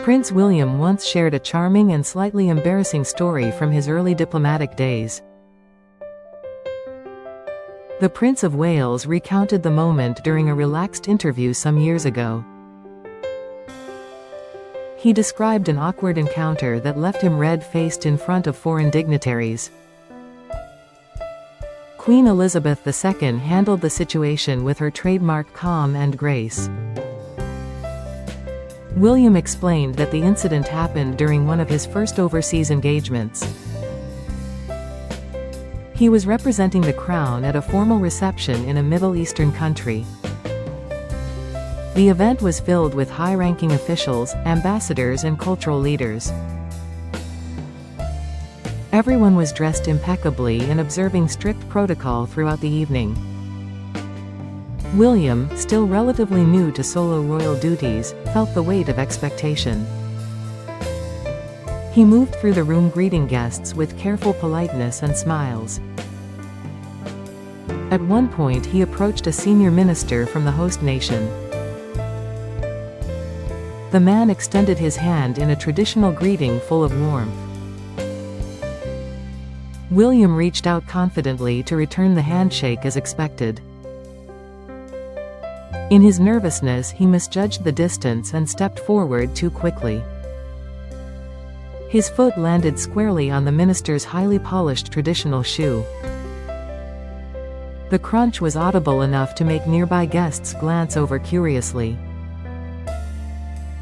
Prince William once shared a charming and slightly embarrassing story from his early diplomatic days. The Prince of Wales recounted the moment during a relaxed interview some years ago. He described an awkward encounter that left him red-faced in front of foreign dignitaries. Queen Elizabeth II handled the situation with her trademark calm and grace. William explained that the incident happened during one of his first overseas engagements. He was representing the crown at a formal reception in a Middle Eastern country. The event was filled with high-ranking officials, ambassadors and cultural leaders. Everyone was dressed impeccably and observing strict protocol throughout the evening. William, still relatively new to solo royal duties, felt the weight of expectation. He moved through the room greeting guests with careful politeness and smiles. At one point he approached a senior minister from the host nation. The man extended his hand in a traditional greeting full of warmth. William reached out confidently to return the handshake as expected. In his nervousness he misjudged the distance and stepped forward too quickly. His foot landed squarely on the minister's highly polished traditional shoe. The crunch was audible enough to make nearby guests glance over curiously.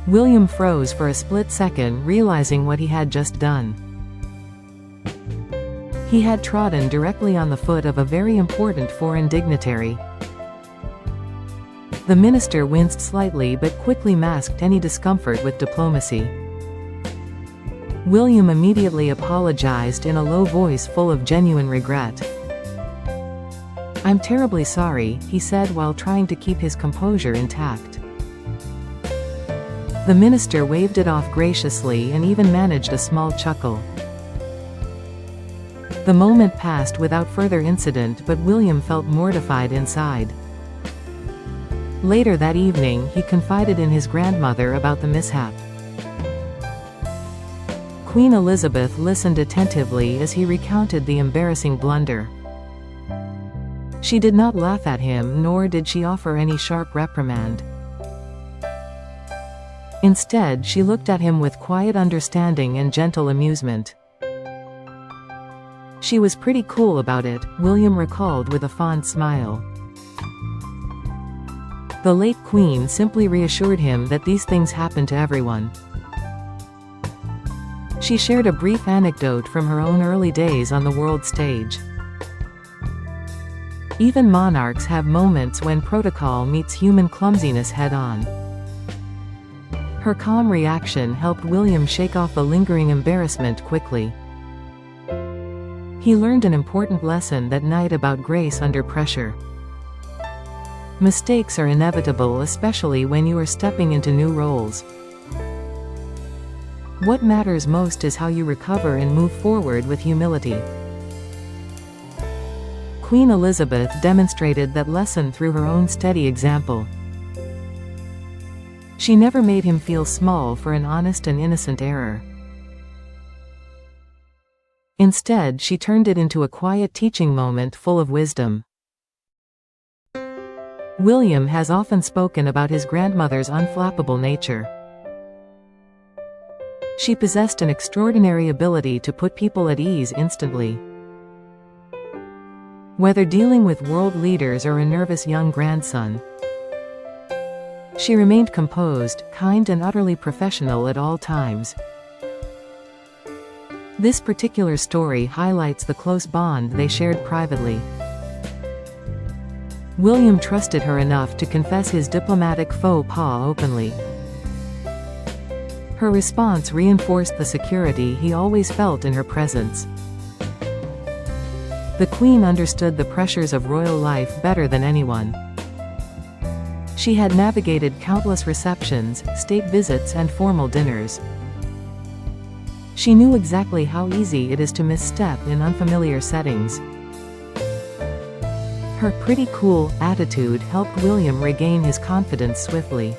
William froze for a split second, realizing what he had just done. He had trodden directly on the foot of a very important foreign dignitary. The minister winced slightly but quickly masked any discomfort with diplomacy. William immediately apologized in a low voice full of genuine regret. "I'm terribly sorry," he said while trying to keep his composure intact. The minister waved it off graciously and even managed a small chuckle. The moment passed without further incident, but William felt mortified inside. Later that evening he confided in his grandmother about the mishap. Queen Elizabeth listened attentively as he recounted the embarrassing blunder. She did not laugh at him, nor did she offer any sharp reprimand. Instead, she looked at him with quiet understanding and gentle amusement. "She was pretty cool about it," William recalled with a fond smile. The late Queen simply reassured him that these things happen to everyone. She shared a brief anecdote from her own early days on the world stage. Even monarchs have moments when protocol meets human clumsiness head-on. Her calm reaction helped William shake off a lingering embarrassment quickly. He learned an important lesson that night about grace under pressure. Mistakes are inevitable, especially when you are stepping into new roles. What matters most is how you recover and move forward with humility. Queen Elizabeth demonstrated that lesson through her own steady example. She never made him feel small for an honest and innocent error. Instead, she turned it into a quiet teaching moment full of wisdom. William has often spoken about his grandmother's unflappable nature. She possessed an extraordinary ability to put people at ease instantly. Whether dealing with world leaders or a nervous young grandson, she remained composed, kind and utterly professional at all times. This particular story highlights the close bond they shared privately. William trusted her enough to confess his diplomatic faux pas openly. Her response reinforced the security he always felt in her presence. The Queen understood the pressures of royal life better than anyone. She had navigated countless receptions, state visits and formal dinners. She knew exactly how easy it is to misstep in unfamiliar settings. Her pretty cool attitude helped William regain his confidence swiftly.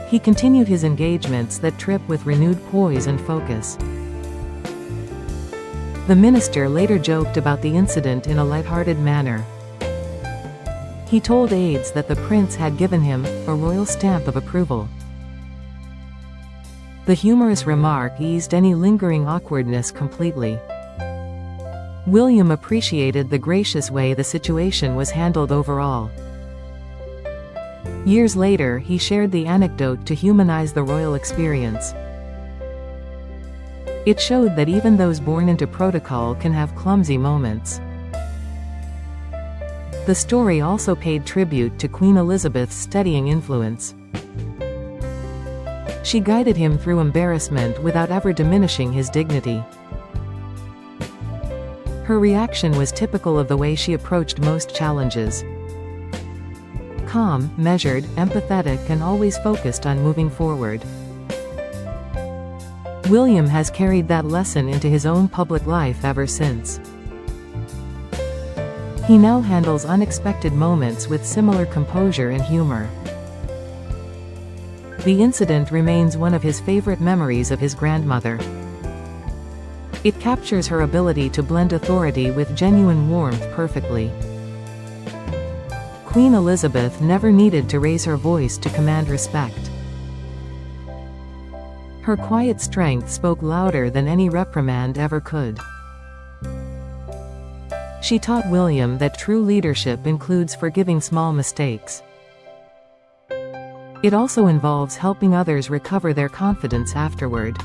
He continued his engagements that trip with renewed poise and focus. The minister later joked about the incident in a lighthearted manner. He told aides that the prince had given him a royal stamp of approval. The humorous remark eased any lingering awkwardness completely. William appreciated the gracious way the situation was handled overall. Years later, he shared the anecdote to humanize the royal experience. It showed that even those born into protocol can have clumsy moments. The story also paid tribute to Queen Elizabeth's steadying influence. She guided him through embarrassment without ever diminishing his dignity. Her reaction was typical of the way she approached most challenges. Calm, measured, empathetic, and always focused on moving forward. William has carried that lesson into his own public life ever since. He now handles unexpected moments with similar composure and humor. The incident remains one of his favorite memories of his grandmother. It captures her ability to blend authority with genuine warmth perfectly. Queen Elizabeth never needed to raise her voice to command respect. Her quiet strength spoke louder than any reprimand ever could. She taught William that true leadership includes forgiving small mistakes. It also involves helping others recover their confidence afterward.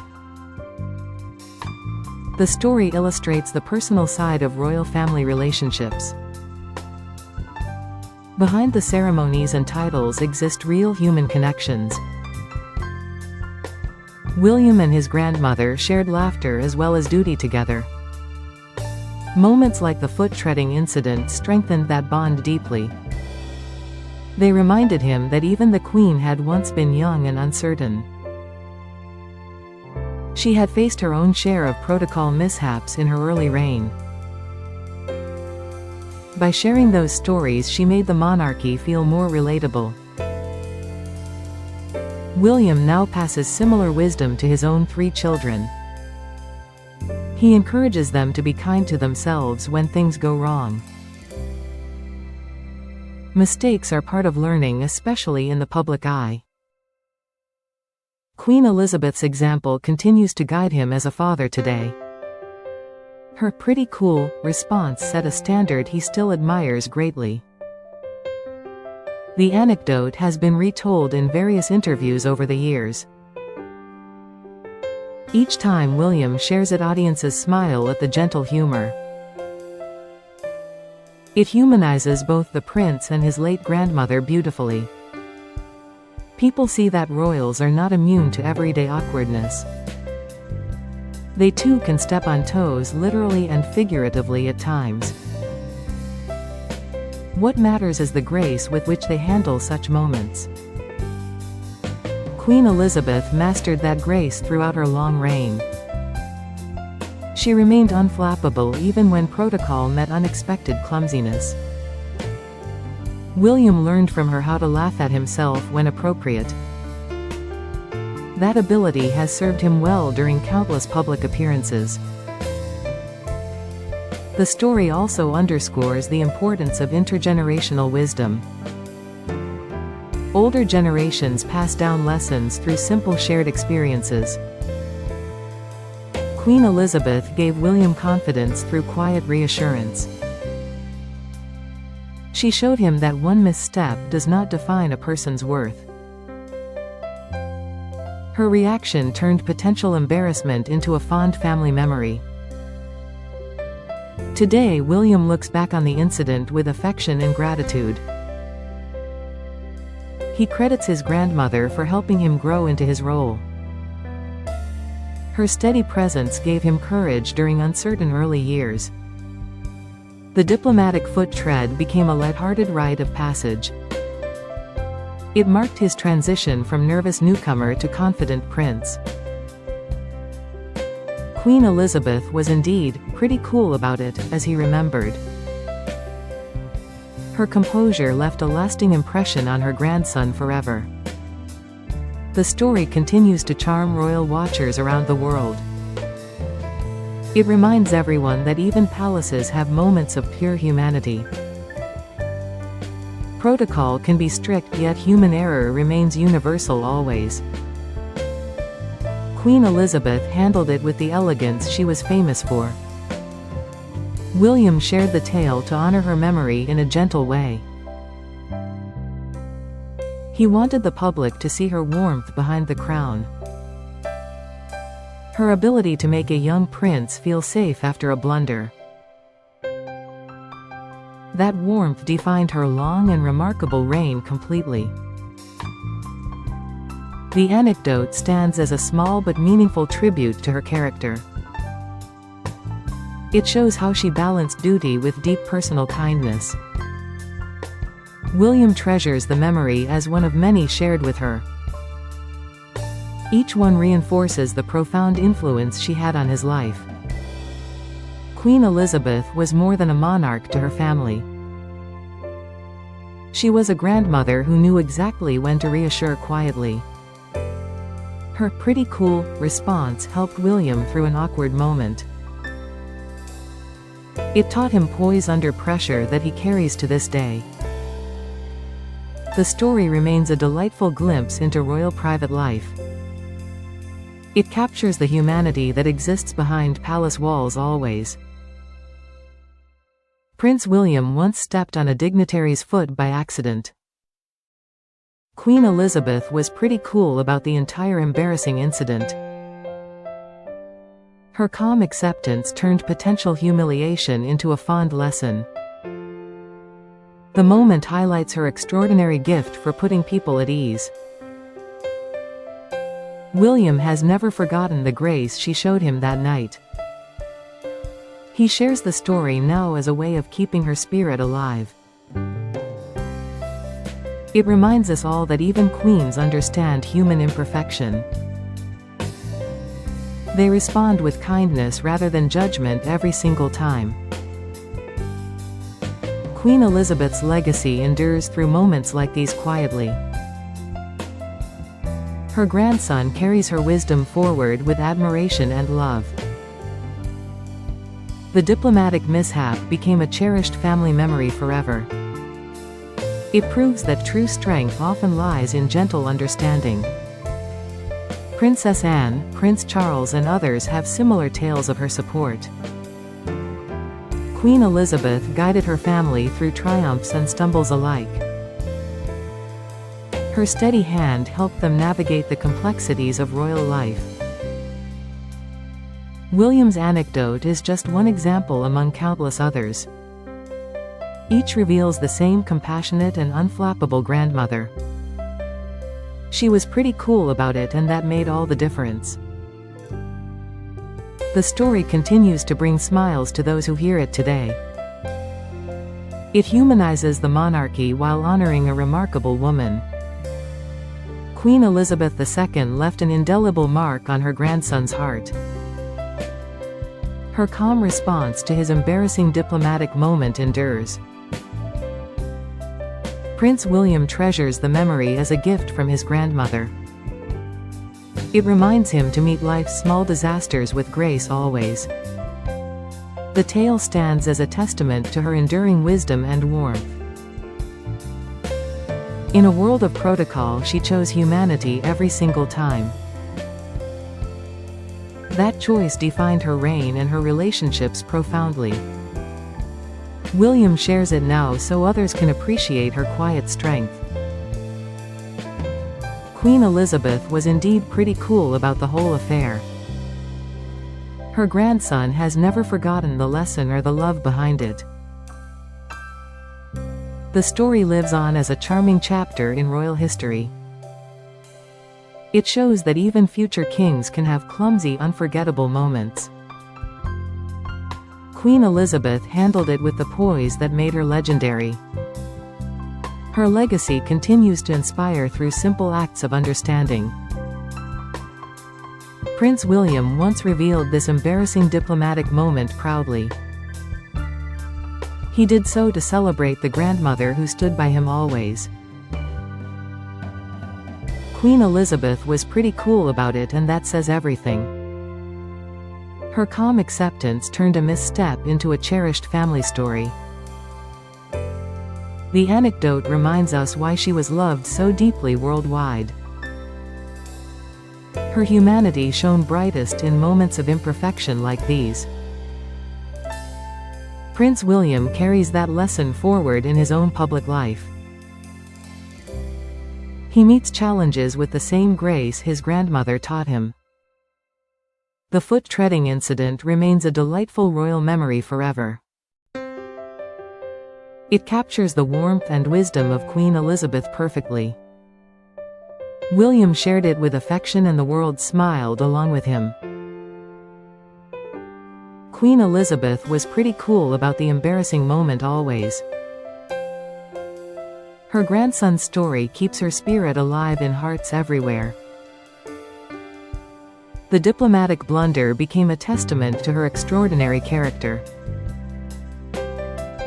The story illustrates the personal side of royal family relationships. Behind the ceremonies and titles exist real human connections. William and his grandmother shared laughter as well as duty together. Moments like the foot-treading incident strengthened that bond deeply. They reminded him that even the Queen had once been young and uncertain. She had faced her own share of protocol mishaps in her early reign. By sharing those stories, she made the monarchy feel more relatable. William now passes similar wisdom to his own 3 children. He encourages them to be kind to themselves when things go wrong. Mistakes are part of learning, especially in the public eye. Queen Elizabeth's example continues to guide him as a father today. Her "pretty cool" response set a standard he still admires greatly. The anecdote has been retold in various interviews over the years. Each time William shares it, audiences smile at the gentle humor. It humanizes both the prince and his late grandmother beautifully. People see that royals are not immune to everyday awkwardness. They too can step on toes, literally and figuratively at times. What matters is the grace with which they handle such moments. Queen Elizabeth mastered that grace throughout her long reign. She remained unflappable even when protocol met unexpected clumsiness. William learned from her how to laugh at himself when appropriate. That ability has served him well during countless public appearances. The story also underscores the importance of intergenerational wisdom. Older generations pass down lessons through simple shared experiences. Queen Elizabeth gave William confidence through quiet reassurance. She showed him that one misstep does not define a person's worth. Her reaction turned potential embarrassment into a fond family memory. Today, William looks back on the incident with affection and gratitude. He credits his grandmother for helping him grow into his role. Her steady presence gave him courage during uncertain early years. The diplomatic foot tread became a lighthearted rite of passage. It marked his transition from nervous newcomer to confident prince. Queen Elizabeth was indeed pretty cool about it, as he remembered. Her composure left a lasting impression on her grandson forever. The story continues to charm royal watchers around the world. It reminds everyone that even palaces have moments of pure humanity. Protocol can be strict, yet human error remains universal always. Queen Elizabeth handled it with the elegance she was famous for. William shared the tale to honor her memory in a gentle way. He wanted the public to see her warmth behind the crown. Her ability to make a young prince feel safe after a blunder. That warmth defined her long and remarkable reign completely. The anecdote stands as a small but meaningful tribute to her character. It shows how she balanced duty with deep personal kindness. William treasures the memory as one of many shared with her. Each one reinforces the profound influence she had on his life. Queen Elizabeth was more than a monarch to her family. She was a grandmother who knew exactly when to reassure quietly. Her "pretty cool" response helped William through an awkward moment. It taught him poise under pressure that he carries to this day. The story remains a delightful glimpse into royal private life. It captures the humanity that exists behind palace walls always. Prince William once stepped on a dignitary's foot by accident. Queen Elizabeth was pretty cool about the entire embarrassing incident. Her calm acceptance turned potential humiliation into a fond lesson. The moment highlights her extraordinary gift for putting people at ease. William has never forgotten the grace she showed him that night. He shares the story now as a way of keeping her spirit alive. It reminds us all that even queens understand human imperfection. They respond with kindness rather than judgment every single time. Queen Elizabeth's legacy endures through moments like these quietly. Her grandson carries her wisdom forward with admiration and love. The diplomatic mishap became a cherished family memory forever. It proves that true strength often lies in gentle understanding. Princess Anne, Prince Charles and others have similar tales of her support. Queen Elizabeth guided her family through triumphs and stumbles alike. Her steady hand helped them navigate the complexities of royal life. William's anecdote is just one example among countless others. Each reveals the same compassionate and unflappable grandmother. She was pretty cool about it, and that made all the difference. The story continues to bring smiles to those who hear it today. It humanizes the monarchy while honoring a remarkable woman. Queen Elizabeth II left an indelible mark on her grandson's heart. Her calm response to his embarrassing diplomatic moment endures. Prince William treasures the memory as a gift from his grandmother. It reminds him to meet life's small disasters with grace always. The tale stands as a testament to her enduring wisdom and warmth. In a world of protocol, she chose humanity every single time. That choice defined her reign and her relationships profoundly. William shares it now so others can appreciate her quiet strength. Queen Elizabeth was indeed pretty cool about the whole affair. Her grandson has never forgotten the lesson or the love behind it. The story lives on as a charming chapter in royal history. It shows that even future kings can have clumsy, unforgettable moments. Queen Elizabeth handled it with the poise that made her legendary. Her legacy continues to inspire through simple acts of understanding. Prince William once revealed this embarrassing diplomatic moment proudly. He did so to celebrate the grandmother who stood by him always. Queen Elizabeth was pretty cool about it, and that says everything. Her calm acceptance turned a misstep into a cherished family story. The anecdote reminds us why she was loved so deeply worldwide. Her humanity shone brightest in moments of imperfection like these. Prince William carries that lesson forward in his own public life. He meets challenges with the same grace his grandmother taught him. The foot-treading incident remains a delightful royal memory forever. It captures the warmth and wisdom of Queen Elizabeth perfectly. William shared it with affection, and the world smiled along with him. Queen Elizabeth was pretty cool about the embarrassing moment always. Her grandson's story keeps her spirit alive in hearts everywhere. The diplomatic blunder became a testament to her extraordinary character.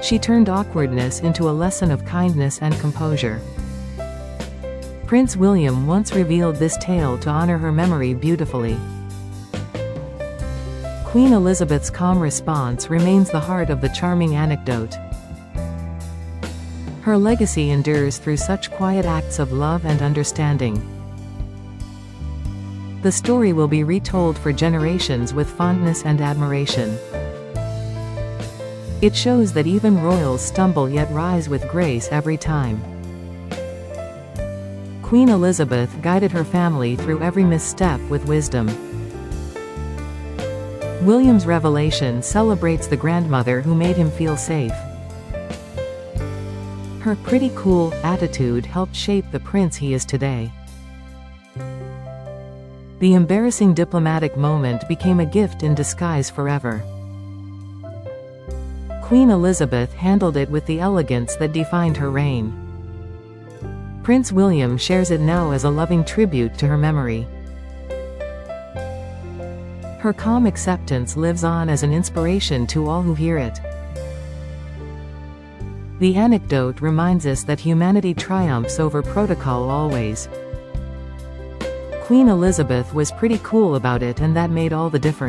She turned awkwardness into a lesson of kindness and composure. Prince William once revealed this tale to honor her memory beautifully. Queen Elizabeth's calm response remains the heart of the charming anecdote. Her legacy endures through such quiet acts of love and understanding. The story will be retold for generations with fondness and admiration. It shows that even royals stumble yet rise with grace every time. Queen Elizabeth guided her family through every misstep with wisdom. William's revelation celebrates the grandmother who made him feel safe. Her pretty cool attitude helped shape the prince he is today. The embarrassing diplomatic moment became a gift in disguise forever. Queen Elizabeth handled it with the elegance that defined her reign. Prince William shares it now as a loving tribute to her memory. Her calm acceptance lives on as an inspiration to all who hear it. The anecdote reminds us that humanity triumphs over protocol always. Queen Elizabeth was pretty cool about it, and that made all the difference.